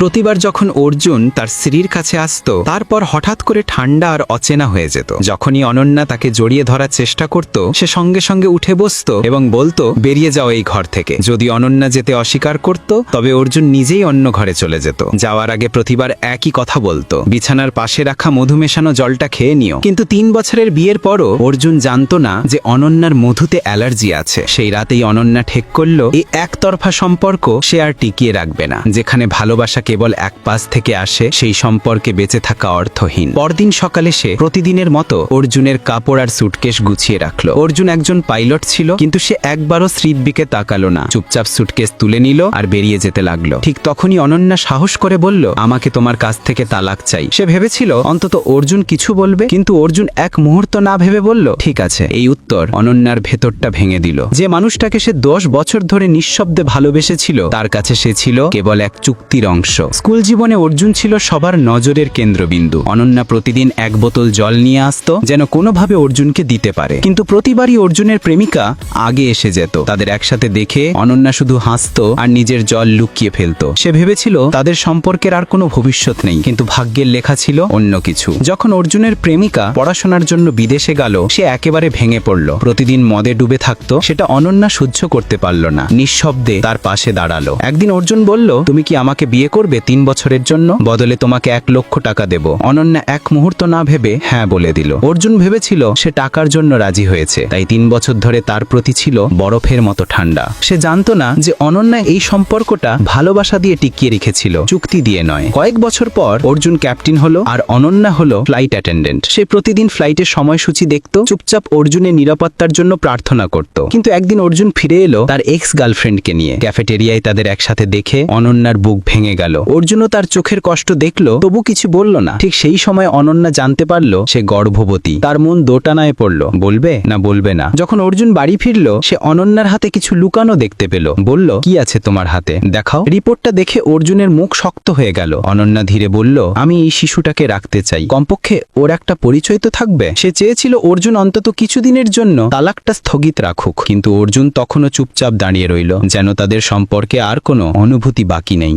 প্রতিবার যখন অর্জুন তার স্ত্রীর কাছে আসত তারপর হঠাৎ করে ঠান্ডা আর অচেনা হয়ে যেত। যখনই অনন্যা তাকে জড়িয়ে ধরার চেষ্টা করত সে সঙ্গে সঙ্গে উঠে বসত এবং বলতো, বেরিয়ে যাও এই ঘর থেকে। যদি অনন্যা যেতে অস্বীকার করত তবে অর্জুন নিজেই অন্য ঘরে চলে যেত। যাওয়ার আগে প্রতিবার একই কথা বলতো, বিছানার পাশে রাখা মধু মেশানো জলটা খেয়ে নিও। কিন্তু 3 বছরের বিয়ের পরও অর্জুন জানতো না যে অনন্যার মধুতে অ্যালার্জি আছে। সেই রাতেই অনন্যা ঠিক করলো এই একতরফা সম্পর্ক সে আর টিকিয়ে রাখবে না। যেখানে ভালোবাসা কেবল এক পাশ থেকে আসে সেই সম্পর্কে বেঁচে থাকা অর্থহীন। পরদিন সকালে সে প্রতিদিনের মতো অর্জুনের কাপড় আর সুটকেস গুছিয়ে রাখলো। অর্জুন একজন পাইলট ছিল, কিন্তু সে একবারও স্ত্রীর দিকে তাকালো না। চুপচাপ সুটকেস তুলে নিল আর বেরিয়ে যেতে লাগলো। ঠিক তখনই অনন্যা সাহস করে বলল, আমাকে তোমার কাছ থেকে তালাক চাই। সে ভেবেছিল অন্তত অর্জুন কিছু বলবে, কিন্তু অর্জুন এক মুহূর্ত না ভেবে বলল, ঠিক আছে। এই উত্তর অনন্যার ভেতরটা ভেঙে দিল। যে মানুষটাকে সে 10 বছর ধরে নিঃশব্দে ভালোবেসেছিল তার কাছে সে ছিল কেবল এক চুক্তির অংশ। স্কুল জীবনে অর্জুন ছিল সবার নজরের কেন্দ্রবিন্দু। অনন্যা প্রতিদিন 1 বোতল জল নিয়ে আসতো যেন কোনোভাবে অর্জুনকে দিতে পারে, কিন্তু প্রতিবারই অর্জুনের প্রেমিকা আগে এসে যেত। তাদের একসাথে দেখে অনন্যা শুধু হাসতো আর নিজের জল লুকিয়ে ফেলতো। সে ভেবেছিল তাদের সম্পর্কের আর কোনো ভবিষ্যৎ নেই, কিন্তু ভাগ্যের লেখা ছিল অন্য কিছু। যখন অর্জুনের প্রেমিকা পড়াশোনার জন্য বিদেশে গেল সে একেবারে ভেঙে পড়ল। প্রতিদিন মদে ডুবে থাকতো, সেটা অনন্যা সহ্য করতে পারল না। নিঃশব্দে তার পাশে দাঁড়ালো। একদিন অর্জুন বলল, তুমি কি আমাকে বিয়ে করবে 3 বছরের জন্য? বদলে তোমাকে 1 লক্ষ টাকা দেব। অনন্যা এক মুহূর্ত না ভেবে হ্যাঁ বলে দিল। অর্জুন ভেবেছিল সে টাকার জন্য রাজি হয়েছে, তাই 3 বছর ধরে তার প্রতি ছিল বরফের মতো ঠান্ডা। সে জানতো না যে অনন্যা এই সম্পর্কটা ভালোবাসা দিয়ে টিকিয়ে রেখেছিল, চুক্তি দিয়ে নয়। কয়েক বছর পর অর্জুন ক্যাপ্টেন হলো আর অনন্যা হলো ফ্লাইট অ্যাটেন্ডেন্ট। সে প্রতিদিন ফ্লাইটের সময়সূচি দেখতো, চুপচাপ অর্জুনের নিরাপত্তার জন্য প্রার্থনা করত। কিন্তু একদিন অর্জুন ফিরে এলো তার এক্স গার্লফ্রেন্ডকে নিয়ে। ক্যাফেটেরিয়ায় তাদের একসাথে দেখে অনন্যার বুক ভেঙে গেল। অর্জুনও তার চোখের কষ্ট দেখলো, তবু কিছু বলল না। ঠিক সেই সময় অনন্যা জানতে পারলো সে গর্ভবতী। তার মন দোটানায় পড়লো, বলবে না বলবে না। যখন অর্জুন বাড়ি ফিরলো সে অনন্যার হাতে কিছু লুকানো দেখতে পেল। বলল, কি আছে তোমার হাতে, দেখাও। রিপোর্টটা দেখে অর্জুনের মুখ শক্ত হয়ে গেল। অনন্যা ধীরে বলল, আমি এই শিশুটাকে রাখতে চাই, কমপক্ষে ওর একটা পরিচয় তো থাকবে। সে চেয়েছিল অর্জুন অন্তত কিছুদিনের জন্য তালাকটা স্থগিত রাখুক, কিন্তু অর্জুন তখনও চুপচাপ দাঁড়িয়ে রইল, যেন তাদের সম্পর্কে আর কোনো অনুভূতি বাকি নেই।